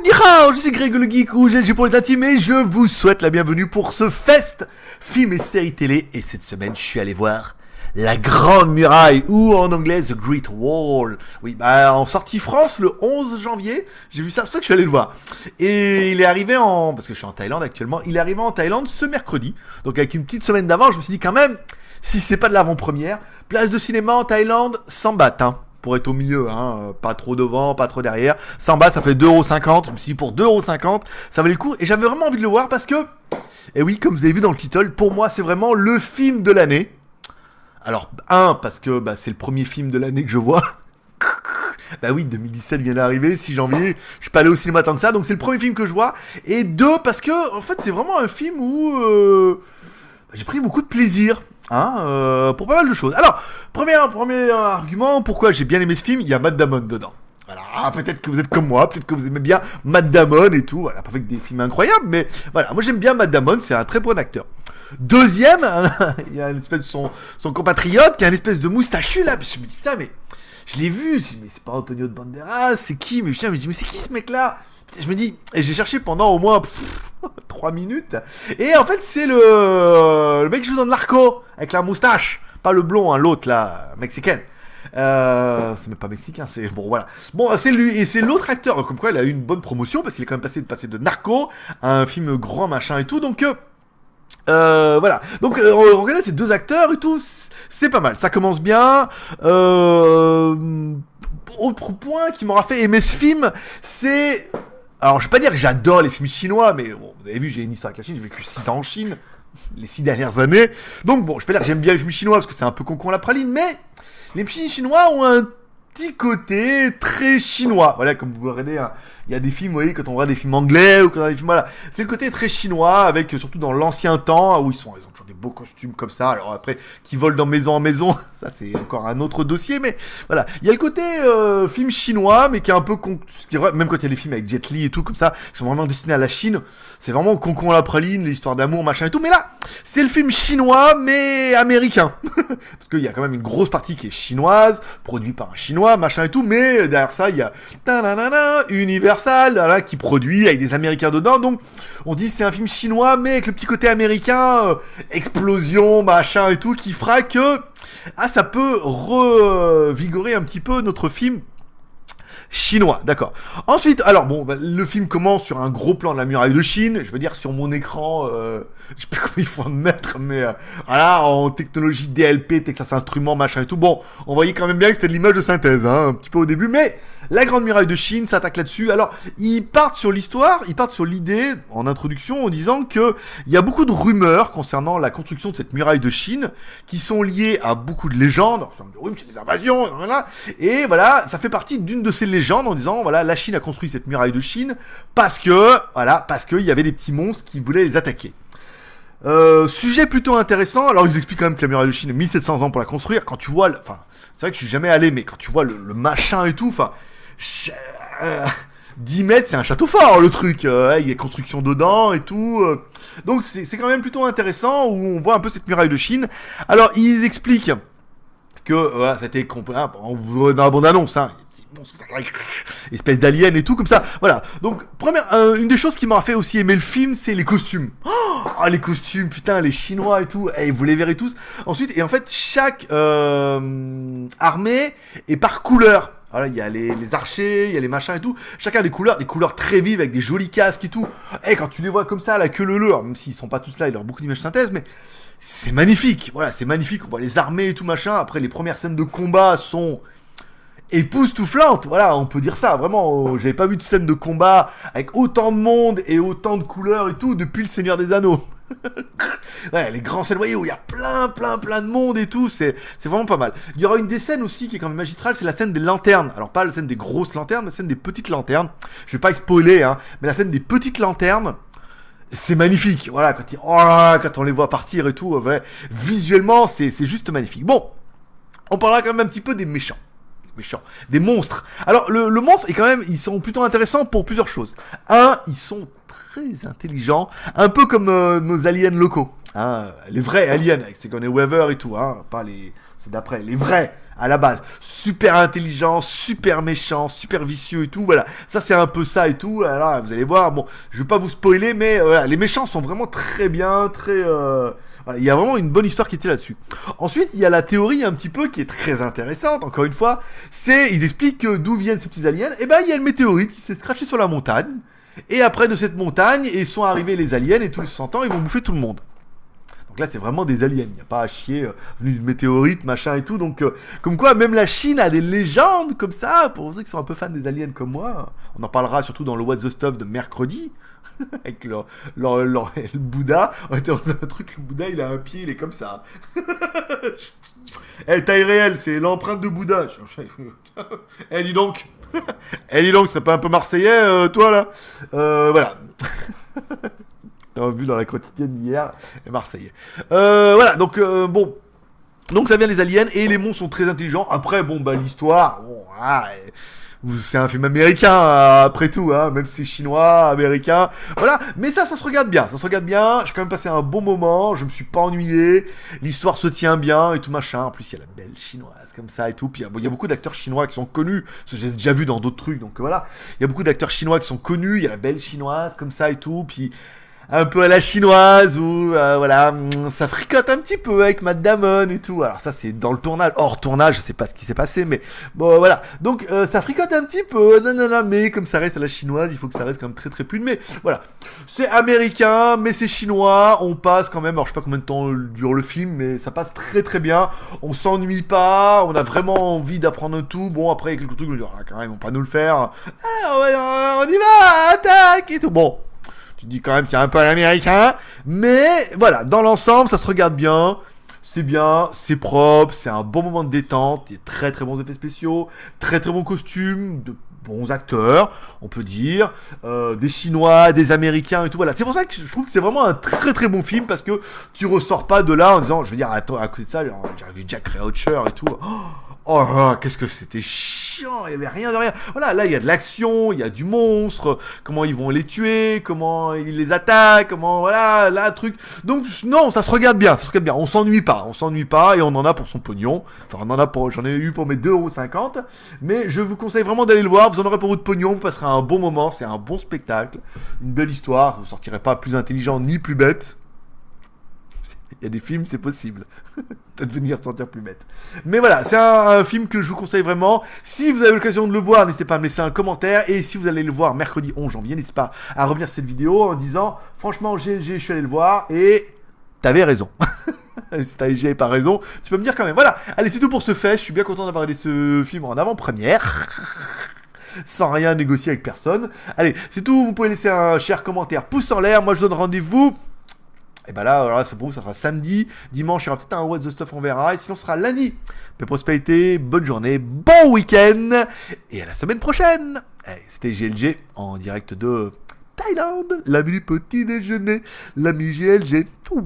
Ni hao, je suis Greg le Geek ou GLG pour les intimes et je vous souhaite la bienvenue pour ce fest film et série télé. Et cette semaine, je suis allé voir La Grande Muraille, ou en anglais The Great Wall. Oui, en sortie France le 11 janvier, j'ai vu ça, c'est pour ça que je suis allé le voir. Et il est arrivé parce que je suis en Thaïlande actuellement, il est arrivé en Thaïlande ce mercredi. Donc avec une petite semaine d'avant, je me suis dit quand même, si c'est pas de l'avant-première, place de cinéma en Thaïlande, 100 bahts, hein. Pour être au milieu, hein, pas trop devant, pas trop derrière. 100 bahts, ça fait 2,50€. Je me suis dit, pour 2,50€, ça valait le coup. Et j'avais vraiment envie de le voir parce que, et oui, comme vous avez vu dans le titre, pour moi, c'est vraiment le film de l'année. Alors, parce que c'est le premier film de l'année que je vois. Bah oui, 2017 vient d'arriver, 6 janvier. Je suis pas allé au cinéma tant que ça, donc c'est le premier film que je vois. Et 2, parce que, en fait, c'est vraiment un film où j'ai pris beaucoup de plaisir. Pour pas mal de choses. Alors, premier argument, pourquoi j'ai bien aimé ce film, il y a Matt Damon dedans. Voilà, peut-être que vous êtes comme moi, peut-être que vous aimez bien Matt Damon et tout. Voilà, pas fait que des films incroyables, mais voilà, moi j'aime bien Matt Damon, c'est un très bon acteur. Deuxième, il y a une espèce de son compatriote qui a une espèce de moustachu là. Je me dis putain, mais je l'ai vu, mais c'est pas Antonio de Banderas, c'est qui? Mais putain, je me dis mais c'est qui ce mec là? Je me dis, et j'ai cherché pendant au moins 3 minutes, et en fait c'est le mec qui joue dans Narco, avec la moustache, pas le blond, hein, l'autre là, mexicain. C'est même pas mexicain, c'est bon voilà. Bon, c'est lui, et c'est l'autre acteur, comme quoi il a eu une bonne promotion, parce qu'il est quand même passé de Narco à un film grand machin et tout, donc voilà. Donc on regarde ces deux acteurs et tout, c'est pas mal, ça commence bien. Autre point qui m'aura fait aimer ce film, c'est... Alors, je vais pas dire que j'adore les films chinois, mais bon, vous avez vu, j'ai une histoire avec la Chine, j'ai vécu 6 ans en Chine, les 6 dernières années. Donc bon, je vais pas dire que j'aime bien les films chinois, parce que c'est un peu concon la praline, mais les films chinois ont un petit côté très chinois. Voilà, comme vous regardez, hein, il y a des films, vous voyez, quand on regarde des films anglais, ou quand on regarde des films, voilà, c'est le côté très chinois, avec surtout dans l'ancien temps, où ils ont toujours des beaux costumes comme ça. Alors après, qui volent dans maison en maison, ça c'est encore un autre dossier, mais voilà. Il y a le côté film chinois, mais qui est un peu même quand il y a des films avec Jet Li et tout, comme ça, qui sont vraiment destinés à la Chine, c'est vraiment concon à la praline, l'histoire d'amour, machin et tout, mais là, c'est le film chinois, mais américain. Parce qu'il y a quand même une grosse partie qui est chinoise, produit par un chinois, machin et tout, mais derrière ça, il y a Universal, là, qui produit avec des Américains dedans, donc on dit c'est un film chinois, mais avec le petit côté américain, explosion, machin et tout, qui fera que ça peut revigorer un petit peu notre film chinois, d'accord. Ensuite, alors bon, le film commence sur un gros plan de la muraille de Chine. Je veux dire, sur mon écran, je sais plus comment il faut en mettre, mais voilà, en technologie DLP, Texas Instruments, machin et tout. Bon, on voyait quand même bien que c'était de l'image de synthèse, hein, un petit peu au début, mais la Grande Muraille de Chine s'attaque là-dessus. Alors, ils partent sur l'histoire, ils partent sur l'idée, en introduction, en disant que il y a beaucoup de rumeurs concernant la construction de cette muraille de Chine, qui sont liées à beaucoup de légendes. Oui, c'est des invasions, voilà. Et voilà, ça fait partie d'une de ces légendes en disant, voilà, la Chine a construit cette muraille de Chine parce qu'il y avait des petits monstres qui voulaient les attaquer. Sujet plutôt intéressant. Alors, ils expliquent quand même que la muraille de Chine a 1700 ans pour la construire. Quand tu vois, c'est vrai que je suis jamais allé, mais quand tu vois le machin et tout, 10 mètres, c'est un château fort, le truc. Il y a des constructions dedans et tout. Donc, c'est quand même plutôt intéressant où on voit un peu cette muraille de Chine. Alors, ils expliquent que, voilà, ça a été compris, on voit dans la bande-annonce, hein, espèce d'alien et tout, comme ça, voilà. Donc, une des choses qui m'a fait aussi aimer le film, c'est les costumes. Oh, les costumes, putain, les Chinois et tout, vous les verrez tous. Ensuite, et en fait, chaque armée est par couleur. Voilà, il y a les archers, il y a les machins et tout. Chacun a des couleurs très vives avec des jolis casques et tout. Quand tu les vois comme ça, la queue leu, même s'ils sont pas tous là, il y a beaucoup d'images synthèse, mais c'est magnifique. Voilà, c'est magnifique. On voit les armées et tout machin. Après, les premières scènes de combat sont époustouflantes. Voilà, on peut dire ça. Vraiment, j'avais pas vu de scène de combat avec autant de monde et autant de couleurs et tout depuis le Seigneur des Anneaux. Ouais, les grands scènes, vous voyez, où il y a plein de monde et tout, c'est vraiment pas mal. Il y aura une des scènes aussi qui est quand même magistrale, c'est la scène des lanternes. Alors pas la scène des grosses lanternes, mais la scène des petites lanternes. Je vais pas spoiler, hein, mais la scène des petites lanternes, c'est magnifique. Voilà, quand on les voit partir et tout, visuellement, c'est juste magnifique. Bon, on parlera quand même un petit peu des méchants, des monstres. Alors le monstre est quand même, ils sont plutôt intéressants pour plusieurs choses. Ils sont très intelligents, un peu comme nos aliens locaux, hein, les vrais aliens avec Sigourney Weaver et tout, hein, pas les, c'est d'après les vrais à la base. Super intelligent, super méchant, super vicieux et tout, voilà. Ça, c'est un peu ça et tout. Alors, vous allez voir, bon, je vais pas vous spoiler, mais voilà, les méchants sont vraiment très bien, très... Voilà, il y a vraiment une bonne histoire qui était là-dessus. Ensuite, il y a la théorie un petit peu qui est très intéressante, encore une fois. Ils expliquent d'où viennent ces petits aliens. Et ben, il y a une météorite qui s'est scratchée sur la montagne. Et après de cette montagne, ils sont arrivés les aliens et tous les 60 ans, ils vont bouffer tout le monde. Donc là, c'est vraiment des aliens. Il n'y a pas à chier, venu d'une météorite, machin et tout. Donc, comme quoi, même la Chine a des légendes comme ça. Pour ceux qui sont un peu fans des aliens comme moi, on en parlera surtout dans le What the Stuff de mercredi. Avec le Bouddha. On était dans un truc, le Bouddha, il a un pied, il est comme ça. Taille réelle, c'est l'empreinte de Bouddha. Dis donc. Dis donc, ce serait pas un peu marseillais, toi, là voilà. T'as vu dans la quotidienne d'hier, et Marseille. Voilà, donc bon. Donc ça vient des aliens, et les monstres sont très intelligents. Après, bon, bah l'histoire, bon, c'est un film américain, après tout, hein, même si c'est chinois, américain. Voilà, mais ça se regarde bien, ça se regarde bien. J'ai quand même passé un bon moment, je me suis pas ennuyé. L'histoire se tient bien, et tout machin. En plus, il y a la belle chinoise, comme ça, et tout. Puis il y a beaucoup d'acteurs chinois qui sont connus, parce que j'ai déjà vu dans d'autres trucs, donc voilà. Il y a beaucoup d'acteurs chinois qui sont connus, il y a la belle chinoise, comme ça, et tout. Puis... un peu à la chinoise où voilà, ça fricote un petit peu avec Matt Damon et tout. Alors ça c'est dans le tournage, hors tournage, je sais pas ce qui s'est passé, mais bon voilà. Donc ça fricote un petit peu, non, mais comme ça reste à la chinoise, il faut que ça reste quand même très très plus. Mais voilà, c'est américain, mais c'est chinois. On passe quand même, alors je sais pas combien de temps dure le film, mais ça passe très très bien. On s'ennuie pas, on a vraiment envie d'apprendre tout. Bon après il y a quelques trucs, on dit quand même, ils vont pas nous le faire. On y va, attaque et tout. Bon. Tu dis quand même qu'il y a un peu à l'américain, mais voilà, dans l'ensemble, ça se regarde bien, c'est propre, c'est un bon moment de détente, il y a très très bons effets spéciaux, très très bons costumes, de bons acteurs, on peut dire, des Chinois, des Américains et tout, voilà. C'est pour ça que je trouve que c'est vraiment un très très bon film, parce que tu ressors pas de là en disant, je veux dire, attends, à côté de ça, j'ai vu Jack Reacher et tout, qu'est-ce que c'était chiant, il y avait rien de rien. Voilà, là il y a de l'action, il y a du monstre, comment ils vont les tuer, comment ils les attaquent, comment voilà, là truc. Donc non, ça se regarde bien, on s'ennuie pas et on en a pour son pognon. Enfin, j'en ai eu pour mes 2,50 €, mais je vous conseille vraiment d'aller le voir, vous en aurez pour votre pognon, vous passerez un bon moment, c'est un bon spectacle, une belle histoire, vous sortirez pas plus intelligent ni plus bête. Il y a des films, c'est possible. Peut-être venir sentir plus bête. Mais voilà, c'est un film que je vous conseille vraiment. Si vous avez l'occasion de le voir, n'hésitez pas à me laisser un commentaire. Et si vous allez le voir mercredi 11 janvier, n'hésitez pas à revenir sur cette vidéo en disant « Franchement, je suis allé le voir et t'avais raison. » Si j'ai pas raison, tu peux me dire quand même. Voilà, allez, c'est tout pour ce fait. Je suis bien content d'avoir regardé ce film en avant-première. Sans rien négocier avec personne. Allez, c'est tout. Vous pouvez laisser un cher commentaire, pouce en l'air. Moi, je donne rendez-vous. Et bah là, alors c'est pour vous, ça sera samedi. Dimanche, il y aura peut-être un What the Stuff, on verra. Et sinon, ce sera lundi. Paix, prospérité, bonne journée, bon week-end. Et à la semaine prochaine. Allez, c'était GLG en direct de Thaïlande. L'ami du petit déjeuner, l'ami GLG. Ouh.